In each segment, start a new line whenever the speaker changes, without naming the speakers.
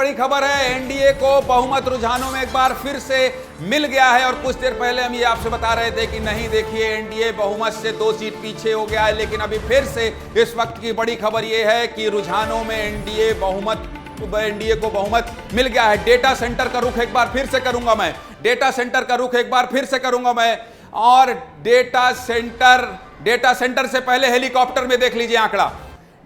बड़ी खबर है, एनडीए को बहुमत रुझानों में एक बार फिर से मिल गया है। और कुछ देर पहले हम ये आपसे बता रहे थे कि नहीं, देखिए एनडीए बहुमत से 2 सीट पीछे हो गया है, लेकिन अभी फिर से इस वक्त की बड़ी खबर ये है कि रुझानों में एनडीए को बहुमत मिल गया है। डेटा सेंटर का रुख एक बार फिर से करूंगा मैं, डेटा सेंटर का रुख एक बार फिर से करूंगा मैं। और डेटा सेंटर से पहले हेलीकॉप्टर में देख लीजिए आंकड़ा,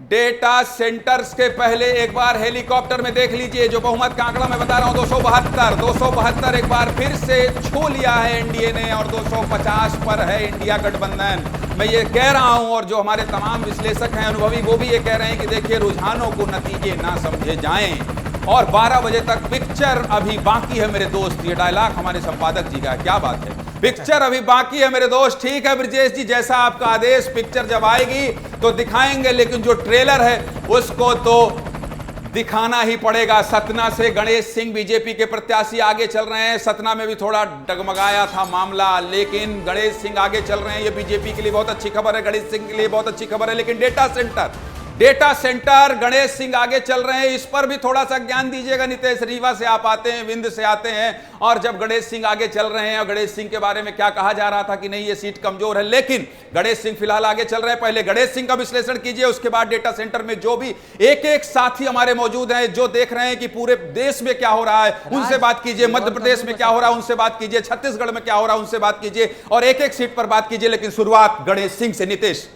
डेटा सेंटर्स के पहले एक बार हेलीकॉप्टर में देख लीजिए जो बहुमत का आंकड़ा मैं बता रहा हूं, 272 एक बार फिर से छू लिया है एनडीए ने और 250 पर है इंडिया गठबंधन। मैं ये कह रहा हूं और जो हमारे तमाम विश्लेषक हैं अनुभवी, वो भी ये कह रहे हैं कि देखिए रुझानों को नतीजे ना समझे जाएं और 12 बजे तक पिक्चर अभी बाकी है मेरे दोस्त। ये डायलॉग हमारे संपादक जी का है, क्या बात है, पिक्चर अभी बाकी है मेरे दोस्त। ठीक है ब्रजेश जी, जैसा आपका आदेश, पिक्चर जब आएगी तो दिखाएंगे, लेकिन जो ट्रेलर है उसको तो दिखाना ही पड़ेगा। सतना से गणेश सिंह बीजेपी के प्रत्याशी आगे चल रहे हैं। सतना में भी थोड़ा डगमगाया था मामला, लेकिन गणेश सिंह आगे चल रहे हैं। ये बीजेपी के लिए बहुत अच्छी खबर है, गणेश सिंह के लिए बहुत अच्छी खबर है। लेकिन डेटा सेंटर गणेश सिंह आगे चल रहे हैं, इस पर भी थोड़ा सा ज्ञान दीजिएगा नीतीश। रीवा से आप आते हैं, विंध्य से आते हैं, और जब गणेश सिंह आगे चल रहे हैं और गणेश सिंह के बारे में क्या कहा जा रहा था कि नहीं ये सीट कमजोर है, लेकिन गणेश सिंह फिलहाल आगे चल रहे हैं। पहले गणेश सिंह का विश्लेषण कीजिए, उसके बाद डेटा सेंटर में जो भी एक साथी हमारे मौजूद हैं जो देख रहे हैं कि पूरे देश में क्या हो रहा है, उनसे बात कीजिए। मध्य प्रदेश में क्या हो रहा है उनसे बात कीजिए, छत्तीसगढ़ में क्या हो रहा है उनसे बात कीजिए, और एक सीट पर बात कीजिए। लेकिन शुरुआत गणेश सिंह से। नीतीश,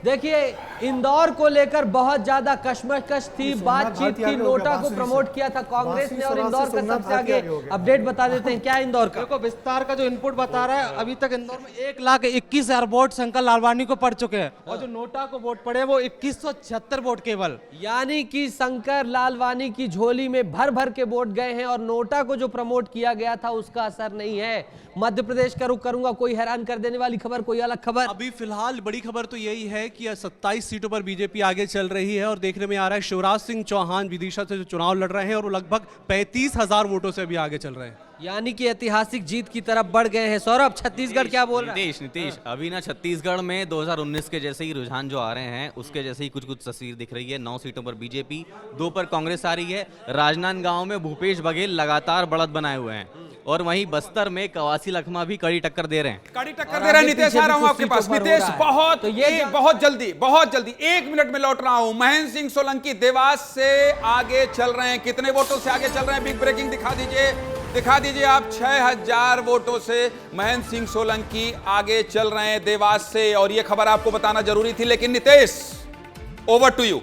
देखिए, इंदौर को लेकर बहुत ज्यादा कश्मकश थी, बातचीत थी, नोटा को प्रमोट किया था कांग्रेस ने, और इंदौर का सबसे आगे अपडेट बता देते हैं। क्या इंदौर का
देखो, विस्तार का जो इनपुट बता रहा है, अभी तक इंदौर में 1,21,000 वोट शंकर लालवानी को पड़ चुके हैं, और जो नोटा को वोट पड़े वो 2176 वोट केवल।
यानी कि शंकर लालवानी की झोली में भर भर के वोट गए हैं, और नोटा को जो प्रमोट किया गया था उसका असर नहीं है। मध्य प्रदेश का रुख करूंगा, कोई हैरान कर देने वाली खबर, कोई अलग खबर?
अभी फिलहाल बड़ी खबर तो यही है कि 27 सीटों पर बीजेपी आगे चल रही है, और देखने में आ रहा है शिवराज सिंह चौहान विदिशा से जो चुनाव लड़ रहे हैं और वो लगभग 35,000 वोटों से अभी आगे चल रहे हैं।
यानी कि ऐतिहासिक जीत की तरफ बढ़ गए हैं। सौरभ, छत्तीसगढ़ क्या बोल रहा है?
नीतीश, अभी ना छत्तीसगढ़ में 2019 के जैसे ही रुझान जो आ रहे हैं उसके जैसे ही कुछ तस्वीर दिख रही है। 9 सीटों पर बीजेपी, 2 पर कांग्रेस आ रही है। राजनांदगांव में भूपेश बघेल लगातार बढ़त बनाए हुए हैं, और वहीं बस्तर में कवासी लखमा भी कड़ी टक्कर दे रहे हैं।
नीतीश आ रहा हूं आपके पास। नीतीश, बहुत जल्दी 1 मिनट में लौट रहा हूं। महेंद्र सिंह सोलंकी देवास से आगे चल रहे हैं, कितने वोटों से आगे चल रहे हैं? बिग ब्रेकिंग दिखा दीजिए आप। 6000 वोटों से महेंद्र सिंह सोलंकी आगे चल रहे हैं देवास से, और यह खबर आपको बताना जरूरी थी। लेकिन नीतीश, ओवर टू यू,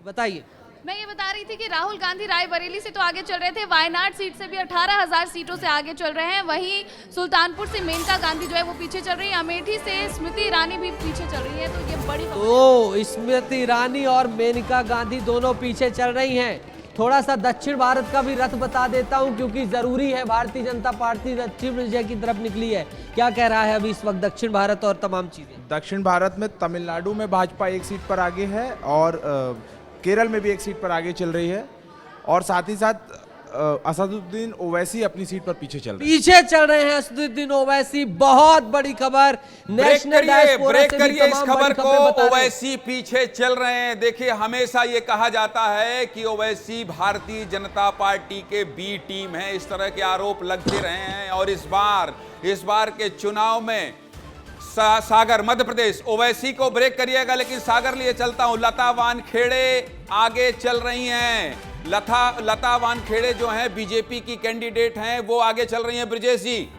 बताइए।
मैं ये बता रही थी कि राहुल गांधी रायबरेली से तो आगे चल रहे थे, वायनाड सीट से भी 18,000 सीटों से आगे चल रहे हैं। वहीं सुल्तानपुर से मेनका गांधी जो है वो पीछे चल रही है। अमेठी से स्मृति ईरानी भी पीछे चल रही है, तो ये बड़ी
तो स्मृति ईरानी और मेनका गांधी दोनों पीछे चल रही हैं। थोड़ा सा दक्षिण भारत का भी रथ बता देता हूं, क्योंकि जरूरी है। भारतीय जनता पार्टी दक्षिण विजय की तरफ निकली है। क्या कह रहा है अभी इस वक्त दक्षिण भारत और तमाम चीजें?
दक्षिण भारत में तमिलनाडु में भाजपा 1 सीट पर आगे है, और केरल में भी 1 सीट पर आगे चल रही है, और साथ ही साथ असदुद्दीन ओवैसी अपनी सीट पर पीछे चल रहे हैं। असदुद्दीन ओवैसी, बहुत बड़ी खबर।
नेशनल डायस्पोरा से भी इस खबर को, ओवैसी पीछे चल रहे हैं। देखिए, हमेशा ये कहा जाता है कि ओवैसी भारतीय जनता पार्टी के बी टीम है, इस तरह के आरोप लगते रहे हैं, और इस बार के चुनाव में सागर, मध्य प्रदेश, ओवैसी को ब्रेक करिएगा, लेकिन सागर लिए चलता हूं। लता वानखेड़े आगे चल रही हैं। लता वानखेड़े जो हैं बीजेपी की कैंडिडेट हैं, वो आगे चल रही हैं। ब्रजेश जी,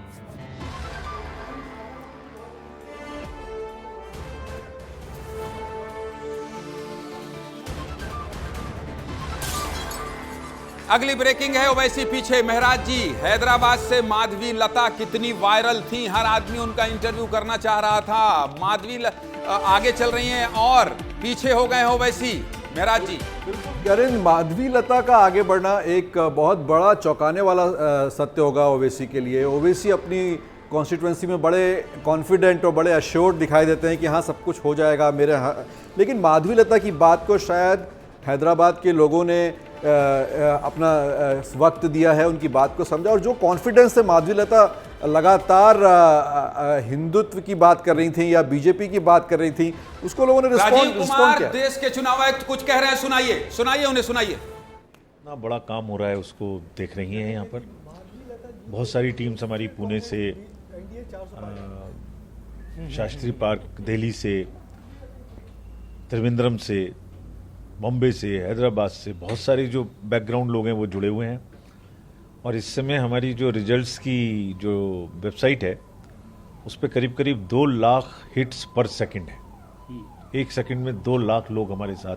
अगली ब्रेकिंग है, ओवैसी पीछे। महराज जी, हैदराबाद से माधवी लता कितनी वायरल थी, हर आदमी उनका इंटरव्यू करना चाह रहा था। माधवी आगे चल रही हैं और पीछे हो गए ओवैसी। महराज जी,
बिल्कुल, माधवी लता का आगे बढ़ना एक बहुत बड़ा चौंकाने वाला सत्य होगा ओवैसी के लिए। ओवैसी अपनी कॉन्स्टिट्यूएंसी में बड़े कॉन्फिडेंट और बड़े अश्योर्ड दिखाई देते हैं कि हाँ सब कुछ हो जाएगा मेरे। लेकिन माधवी लता की बात को शायद हैदराबाद के लोगों ने अपना वक्त दिया है, उनकी बात को समझा, और जो कॉन्फिडेंस से माधवी लता लगातार हिंदुत्व की बात कर रही थी या बीजेपी की बात कर रही थी, उसको लोगों ने
राजीव
रिस्पॉन्ड
कुमार
किया।
देश के चुनाव आयुक्त कुछ कह रहे हैं, सुनाइए उन्हें सुनाइए।
इतना बड़ा काम हो रहा है उसको देख रही हैं यहाँ पर। बहुत सारी टीम्स हमारी पुणे से, शास्त्री पार्क दिल्ली से, त्रिवेंद्रम से, बॉम्बे से, हैदराबाद से, बहुत सारे जो बैकग्राउंड लोग हैं वो जुड़े हुए हैं। और इस समय हमारी जो रिजल्ट्स की जो वेबसाइट है उस पर करीब करीब 2 लाख हिट्स पर सेकंड है। 1 सेकंड में 2 लाख लोग हमारे साथ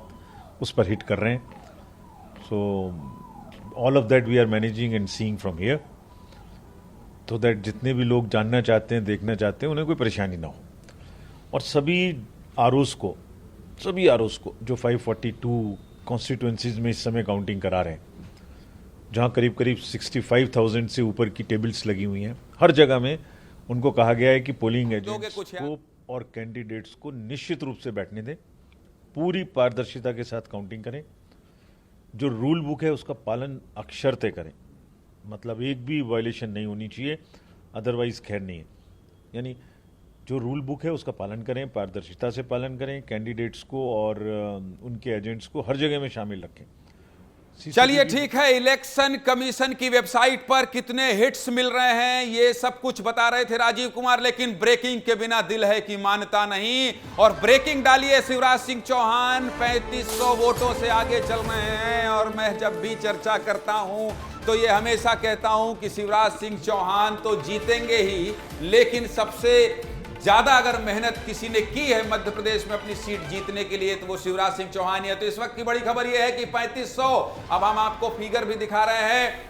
उस पर हिट कर रहे हैं। So all of that we are managing and seeing from here, तो दैट जितने भी लोग जानना चाहते हैं, देखना चाहते हैं, उन्हें कोई परेशानी ना हो। और सभी आरओस को जो 542 कॉन्स्टिट्यूएंसीज में इस समय काउंटिंग करा रहे हैं, जहां करीब करीब 65,000 से ऊपर की टेबल्स लगी हुई हैं, हर जगह में उनको कहा गया है कि पोलिंग एजेंट्स को और कैंडिडेट्स को निश्चित रूप से बैठने दें, पूरी पारदर्शिता के साथ काउंटिंग करें, जो रूल बुक है उसका पालन अक्षरते करें, मतलब एक भी वायलेशन नहीं होनी चाहिए, अदरवाइज खैर नहीं है। यानी जो रूल बुक है उसका पालन करें, पारदर्शिता से पालन करें, कैंडिडेट्स को और उनके एजेंट्स को हर जगह में शामिल रखें।
चलिए ठीक है, इलेक्शन कमीशन की वेबसाइट पर कितने हिट्स मिल रहे हैं ये सब कुछ बता रहे थे राजीव कुमार, लेकिन ब्रेकिंग के बिना दिल है कि मानता नहीं। और ब्रेकिंग डालिए, शिवराज सिंह चौहान 3500 वोटों से आगे चल रहे हैं। और मैं जब भी चर्चा करता हूं तो ये हमेशा कहता हूं कि शिवराज सिंह चौहान तो जीतेंगे ही, लेकिन सबसे ज्यादा अगर मेहनत किसी ने की है मध्य प्रदेश में अपनी सीट जीतने के लिए तो वो शिवराज सिंह चौहान ही है। तो इस वक्त की बड़ी खबर ये है कि 3500, अब हम आपको फिगर भी दिखा रहे हैं,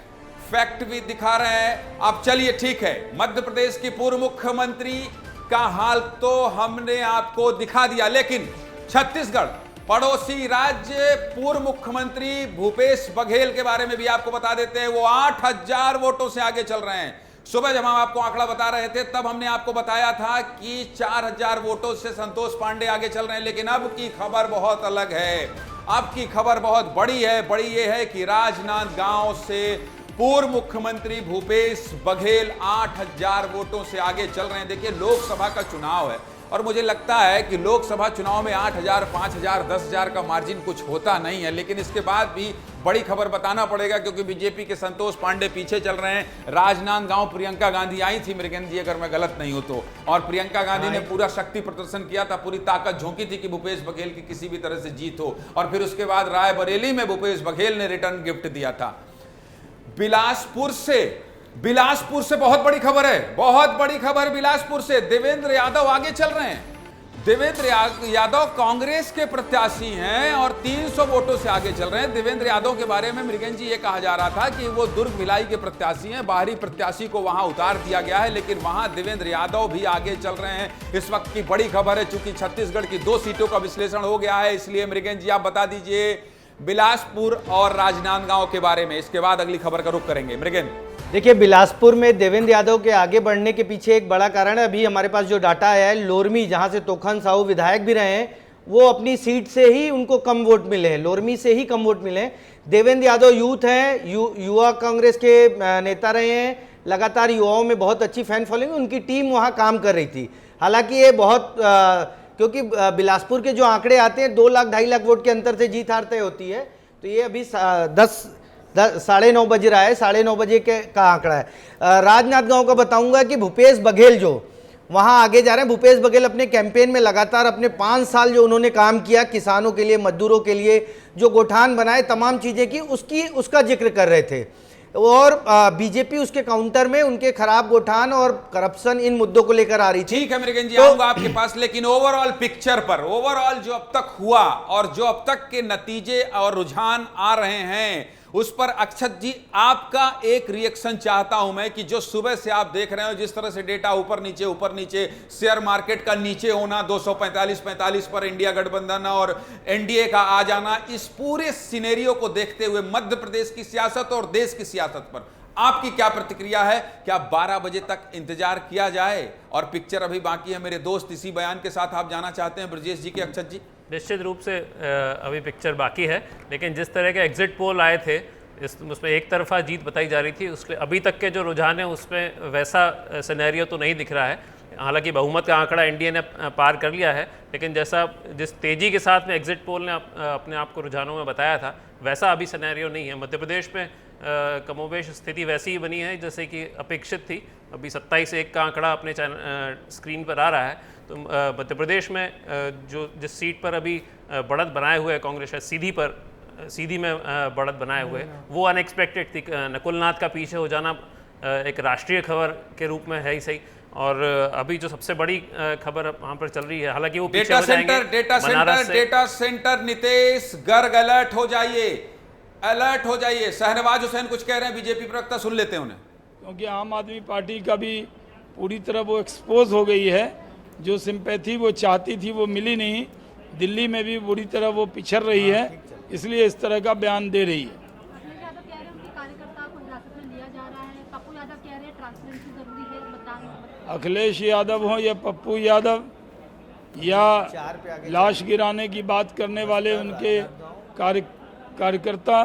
फैक्ट भी दिखा रहे हैं। अब चलिए ठीक है, मध्य प्रदेश की पूर्व मुख्यमंत्री का हाल तो हमने आपको दिखा दिया, लेकिन छत्तीसगढ़ पड़ोसी राज्य, पूर्व मुख्यमंत्री भूपेश बघेल के बारे में भी आपको बता देते हैं। वो 8000 वोटों से आगे चल रहे हैं। सुबह जब हम आपको आंकड़ा बता रहे थे तब हमने आपको बताया था कि 4000 वोटों से संतोष पांडे आगे चल रहे हैं, लेकिन अब की खबर बहुत अलग है। अब की खबर बहुत बड़ी है। बड़ी यह है कि राजनांदगांव से पूर्व मुख्यमंत्री भूपेश बघेल 8000 वोटों से आगे चल रहे हैं। देखिए, लोकसभा का चुनाव है और मुझे लगता है कि लोकसभा चुनाव में 8000, 5000, 10000 का मार्जिन कुछ होता नहीं है, लेकिन इसके बाद भी बड़ी खबर बताना पड़ेगा क्योंकि बीजेपी के संतोष पांडे पीछे चल रहे हैं। राजनांदगांव प्रियंका गांधी आई थी मृगेंद्र जी, अगर मैं गलत नहीं हूं तो, और प्रियंका गांधी ने पूरा शक्ति प्रदर्शन किया था, पूरी ताकत झोंकी थी कि भूपेश बघेल की किसी भी तरह से जीत हो। और फिर उसके बाद रायबरेली में भूपेश बघेल ने रिटर्न गिफ्ट दिया था। बिलासपुर से बहुत बड़ी खबर है, बहुत बड़ी खबर बिलासपुर से। देवेंद्र यादव आगे चल रहे हैं। देवेंद्र यादव कांग्रेस के प्रत्याशी हैं और 300 वोटों से आगे चल रहे हैं। देवेंद्र यादव के बारे में मृगेंद्र जी ये कहा जा रहा था कि वो दुर्ग भिलाई के प्रत्याशी हैं, बाहरी प्रत्याशी को वहां उतार दिया गया है, लेकिन वहां देवेंद्र यादव भी आगे चल रहे हैं। इस वक्त की बड़ी खबर है, चूंकि छत्तीसगढ़ की 2 सीटों का विश्लेषण हो गया है, इसलिए मृगेंद्र जी आप बता दीजिए बिलासपुर और राजनांदगांव के बारे में, इसके बाद अगली खबर का रुख करेंगे। मृगेंद्र,
देखिए, बिलासपुर में देवेंद्र यादव के आगे बढ़ने के पीछे एक बड़ा कारण है, अभी हमारे पास जो डाटा आया है, लोरमी जहां से तोखन साहू विधायक भी रहे हैं, वो अपनी सीट से ही उनको कम वोट मिले हैं, लोरमी से ही कम वोट मिले हैं। देवेंद्र यादव यूथ हैं, युवा कांग्रेस के नेता रहे हैं, लगातार युवाओं में बहुत अच्छी फैन फॉलोइंग, उनकी टीम वहाँ काम कर रही थी। हालांकि ये बहुत क्योंकि बिलासपुर के जो आंकड़े आते हैं 2 लाख 2.5 लाख वोट के अंतर से जीत हार तय होती है, तो ये अभी 9:30 बज रहा है, 9:30 बजे का आंकड़ा है। राजनांदगांव का बताऊंगा कि भूपेश बघेल जो वहां आगे जा रहे हैं, भूपेश बघेल अपने कैंपेन में लगातार अपने 5 साल जो उन्होंने काम किया किसानों के लिए, मजदूरों के लिए, जो गोठान बनाए, तमाम चीजें की, उसका जिक्र कर रहे थे। और बीजेपी उसके काउंटर में उनके खराब गोठान और करप्शन इन मुद्दों को लेकर आ रही थी।
ठीक है मृगेंद्र जी, आऊंगा आपके पास, लेकिन ओवरऑल पिक्चर पर, ओवरऑल जो अब तक हुआ और जो अब तक के नतीजे और रुझान आ रहे हैं उस पर अक्षत जी आपका एक रिएक्शन चाहता हूं मैं, कि जो सुबह से आप देख रहे हो जिस तरह से डेटा ऊपर नीचे, शेयर मार्केट का नीचे होना, 245 पर इंडिया गठबंधन और एनडीए का आ जाना, इस पूरे सिनेरियो को देखते हुए मध्य प्रदेश की सियासत और देश की सियासत पर आपकी क्या प्रतिक्रिया है? क्या 12 बजे तक इंतजार किया जाए और पिक्चर अभी बाकी है? मेरे दोस्त इसी बयान के साथ आप जाना चाहते हैं ब्रजेश जी की अक्षत जी?
निश्चित रूप से अभी पिक्चर बाकी है, लेकिन जिस तरह के एग्जिट पोल आए थे उसमें एक तरफा जीत बताई जा रही थी। उसके अभी तक के जो रुझान है उसमें वैसा सिनेरियो तो नहीं दिख रहा है। हालांकि बहुमत का आंकड़ा एनडीए ने पार कर लिया है, लेकिन जिस तेज़ी के साथ में एग्जिट पोल ने अपने आप को रुझानों में बताया था, वैसा अभी सिनेरियो नहीं है। मध्य प्रदेश में कमोबेश स्थिति वैसी ही बनी है जैसे कि अपेक्षित थी। अभी 27-1 का आंकड़ा अपने स्क्रीन पर आ रहा है। तो मध्य प्रदेश में जिस सीट पर अभी बढ़त बनाए हुए कांग्रेस है, सीधी में बढ़त बनाए हुए, वो अनएक्सपेक्टेड थी। नकुलनाथ का पीछे हो जाना एक राष्ट्रीय खबर के रूप में है ही सही। और अभी जो सबसे बड़ी खबर वहां पर चल रही है, हालांकि वो
data centre Nitish Garg alert हो जाइए। शहनवाज हुसैन कुछ कह रहे हैं, बीजेपी प्रवक्ता, सुन लेते हैं उन्हें।
क्योंकि आम आदमी पार्टी का भी पूरी तरह वो एक्सपोज हो गई है। जो सिंपैथी वो चाहती थी वो मिली नहीं। दिल्ली में भी बुरी तरह वो पिछड़ रही है, इसलिए इस तरह का बयान दे रही है। अखिलेश यादव हो या पप्पू यादव या लाश गिराने की बात करने वाले उनके कार्यकर्ता,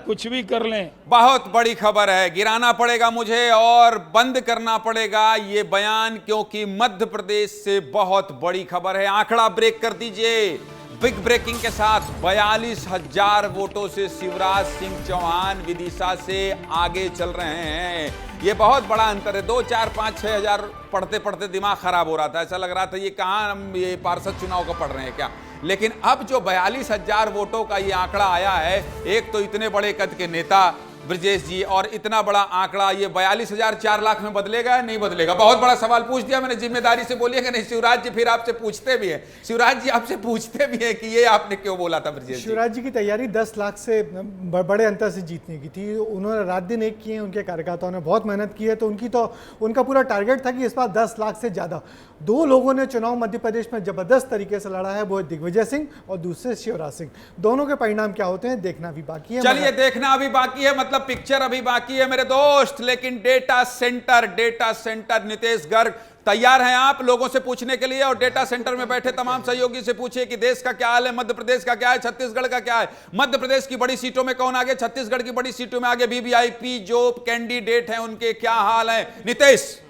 कुछ भी कर लें।
बहुत बड़ी खबर है, गिराना पड़ेगा मुझे और बंद करना पड़ेगा ये बयान, क्योंकि मध्य प्रदेश से बहुत बड़ी खबर है। आंकड़ा ब्रेक कर दीजिए। बिग ब्रेकिंग के साथ 42,000 वोटों से शिवराज सिंह चौहान विदिशा से आगे चल रहे हैं। ये बहुत बड़ा अंतर है। 2, 4, 5, 6 हजार पढ़ते पढ़ते दिमाग खराब हो रहा था, ऐसा लग रहा था ये कहाँ हम ये पार्षद चुनाव का पढ़ रहे हैं क्या। लेकिन अब जो 42,000 वोटों का ये आंकड़ा आया है, एक तो इतने बड़े कद के नेता ब्रजेश जी और इतना बड़ा आंकड़ा, ये 42,000 4 लाख में बदलेगा या नहीं बदलेगा? बहुत बड़ा सवाल पूछ दिया मैंने, जिम्मेदारी से बोलिएगा नहीं। शिवराज जी फिर आपसे पूछते भी हैं, शिवराज जी आपसे पूछते भी हैं कि ये आपने क्यों बोला था ब्रजेश जी?
शिवराज जी की तैयारी 10 लाख से बड़े अंतर से जीतने की थी। उन्होंने रात दिन एक किए, उनके कार्यकर्ताओं ने बहुत मेहनत की है। तो उनका पूरा टारगेट था कि इस बार 10 लाख से ज़्यादा। 2 लोगों ने चुनाव मध्य प्रदेश में जबरदस्त तरीके से लड़ा है, वो दिग्विजय सिंह और दूसरे शिवराज सिंह। दोनों के परिणाम क्या होते हैं देखना भी बाकी है।
चलिए देखना अभी बाकी है, मतलब पिक्चर अभी बाकी है मेरे दोस्त। लेकिन डेटा सेंटर नीतीश गर्ग तैयार हैं आप लोगों से पूछने के लिए, और डेटा सेंटर में बैठे तमाम सहयोगी से पूछिए कि देश का क्या हाल है, मध्य प्रदेश का क्या है, छत्तीसगढ़ का क्या है। मध्य प्रदेश की बड़ी सीटों में कौन आगे, छत्तीसगढ़ की बड़ी सीटों में आगे वीवीआईपी जो कैंडिडेट हैं उनके क्या हाल है। नीतीश,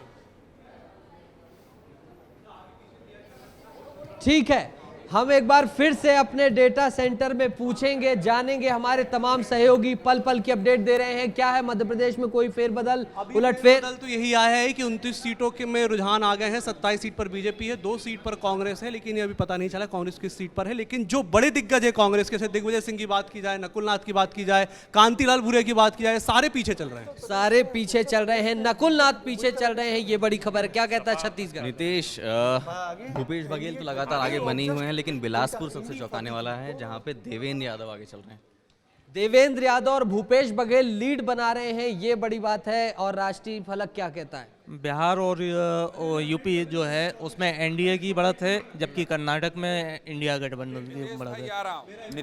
ठीक है, हम एक बार फिर से अपने डेटा सेंटर में पूछेंगे, जानेंगे। हमारे तमाम सहयोगी पल पल की अपडेट दे रहे हैं। क्या है मध्य प्रदेश में कोई फेरबदल, उलटफेर?
तो यही आया है कि 29 सीटों के में रुझान आ गए हैं। 27 सीट पर बीजेपी है, 2 सीट पर कांग्रेस है, लेकिन ये अभी पता नहीं चला कांग्रेस किस सीट पर है। लेकिन जो बड़े दिग्गज है कांग्रेस के, जैसे दिग्विजय सिंह की बात की जाए, नकुलनाथ की बात की जाए, कांतिलाल भूरिया की बात की जाए, सारे पीछे चल रहे हैं।
सारे पीछे चल रहे हैं, नकुलनाथ पीछे चल रहे हैं, ये बड़ी खबर। क्या कहता है छत्तीसगढ़?
नीतीश, भूपेश बघेल तो लगातार आगे बनी हुए हैं, लेकिन बिलासपुर सबसे चौंकाने वाला है, जहां पे देवेंद्र यादव आगे चल रहे हैं।
देवेंद्र यादव और भूपेश बघेल लीड बना रहे हैं, ये बड़ी बात है। और राष्ट्रीय फलक क्या कहता है?
बिहार और यूपी जो है उसमें एनडीए की बढ़त है, जबकि कर्नाटक में इंडिया गठबंधन की बढ़त है।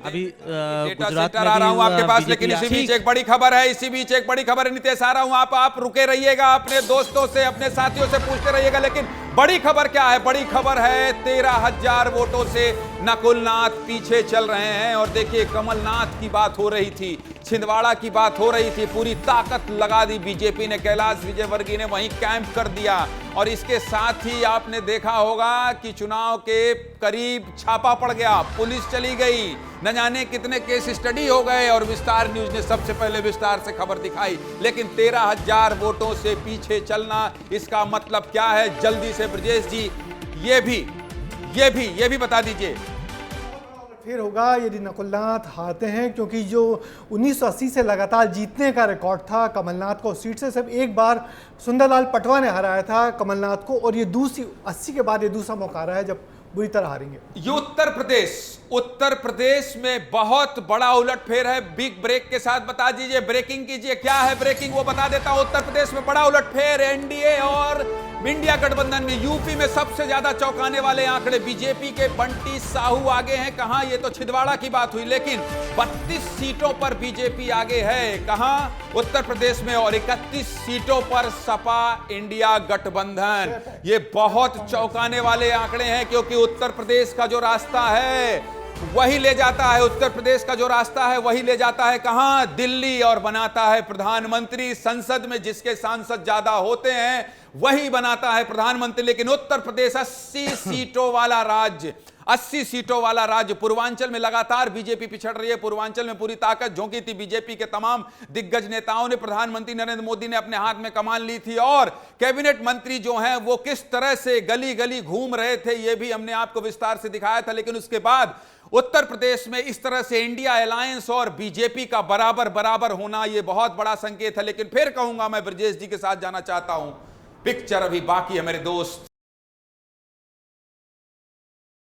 अभी गुजरात में
आ रहा हूं आपके पास, लेकिन इसी बीच एक बड़ी खबर है, नीतीश आ रहा हूं, आप रुके रहिएगा, अपने दोस्तों से, अपने साथियों से पूछते रहिएगा। लेकिन बड़ी खबर क्या है? बड़ी खबर है 13,000 वोटों से नकुलनाथ पीछे चल रहे हैं। और देखिए, कमलनाथ की बात हो रही थी, छिंदवाड़ा की बात हो रही थी, पूरी ताकत लगा दी बीजेपी ने, कैलाश विजयवर्गीय ने वहीं कैंप कर दिया। और इसके साथ ही आपने देखा होगा कि चुनाव के करीब छापा पड़ गया, पुलिस चली गई, न जाने कितने केस स्टडी हो गए, और विस्तार न्यूज ने सबसे पहले विस्तार से खबर दिखाई। लेकिन 13,000 वोटों से पीछे चलना, इसका मतलब क्या है? जल्दी से ब्रजेश जी ये भी बता दीजिए।
फिर होगा यदि नकुलनाथ हारते हैं, क्योंकि जो 1980 से लगातार जीतने का रिकॉर्ड था कमलनाथ को, सीट से सिर्फ एक बार सुंदरलाल पटवा ने हराया था कमलनाथ को, और ये 80 के बाद ये दूसरा मौका आ रहा है जब बुरी तरह हारेंगे।
ये उत्तर प्रदेश में बहुत बड़ा उलटफेर है। बिग ब्रेक के साथ बता दीजिए, ब्रेकिंग कीजिए, क्या है ब्रेकिंग वो बता देता हूं। उत्तर प्रदेश में बड़ा उलटफेर, एनडीए और इंडिया गठबंधन में। यूपी में सबसे ज्यादा चौंकाने वाले आंकड़े, बीजेपी के बंटी साहू आगे हैं। कहां? ये तो छिंदवाड़ा की बात हुई, लेकिन 32 सीटों पर बीजेपी आगे है। कहां? उत्तर प्रदेश में। और 31 सीटों पर सपा इंडिया गठबंधन। ये बहुत चौंकाने वाले आंकड़े हैं, क्योंकि उत्तर प्रदेश का जो रास्ता है वही ले जाता है, उत्तर प्रदेश का जो रास्ता है वही ले जाता है कहां? दिल्ली, और बनाता है प्रधानमंत्री। संसद में जिसके सांसद ज्यादा होते हैं वही बनाता है प्रधानमंत्री। लेकिन उत्तर प्रदेश 80 सीटों वाला राज्य, 80 सीटों वाला राज्य। पूर्वांचल में लगातार बीजेपी पिछड़ रही है। पूर्वांचल में पूरी ताकत झोंकी थी बीजेपी के तमाम दिग्गज नेताओं ने। प्रधानमंत्री नरेंद्र मोदी ने अपने हाथ में कमान ली थी और कैबिनेट मंत्री जो हैं वो किस तरह से गली गली घूम रहे थे ये भी हमने आपको विस्तार से दिखाया था। लेकिन उसके बाद उत्तर प्रदेश में इस तरह से इंडिया अलायंस और बीजेपी का बराबर बराबर होना ये बहुत बड़ा संकेत है। लेकिन फिर कहूंगा, मैं ब्रजेश जी के साथ जाना चाहता हूं, पिक्चर अभी बाकी है मेरे दोस्त।